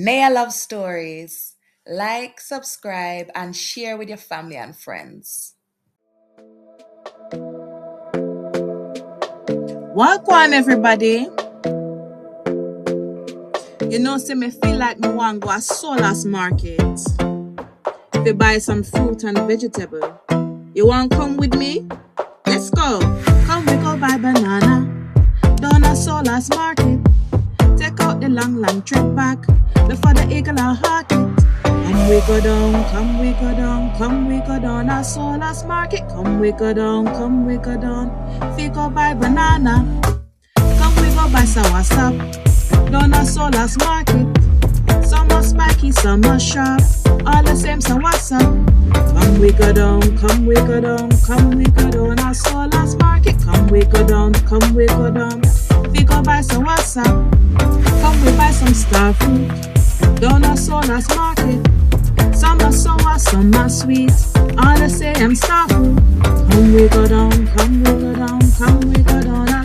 Naia Love Stories. Like, subscribe, and share with your family and friends. Welcome, everybody. See me feel like me want go a Solas market to buy some fruit and vegetable. You want come with me? Let's go. Come we go buy banana down a Solas market. Take out the long trip back before the eagle and hawk it. Come we go down a Solas market. Come we go down. We go buy banana. Come we go buy soursop down a Solas market. Some are spiky, some are sharp. All the same, so what's up? Come we go down a Solas market. Come we go down. We go buy some what's up? Come we buy some star fruit down a Solas market. Some are sour, some are sweet. All the same, star fruit. Come we go down a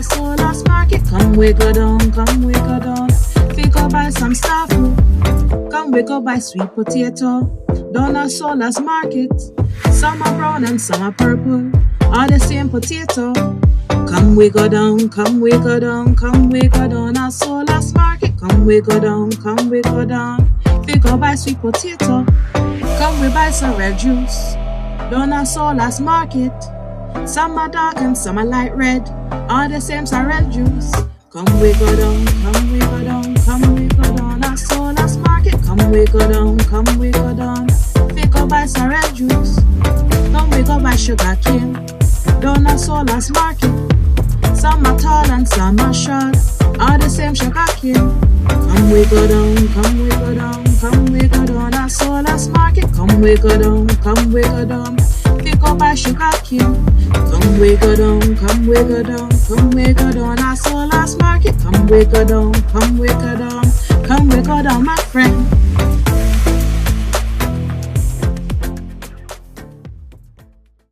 Solas market. Come we go down. We go buy some star fruit. Come we go buy sweet potato down a Solas market. Some are brown and some are purple. All the same potato. Come we go down a Solas market. Come we go down. We go buy sweet potato. Come we buy some red juice down a Solas market. Some are dark and some are light red. All the same are red juice. Come we go down a Solas market. Come we go down. We go buy some red juice. Come we go buy sugar cane down a Solas market. Some are tall and some are short. All the same sugar cane. Come we go down a Solas market. Come we go down. We go buy sugar cane. Come we go down a Solas market. Come we go down, my friend.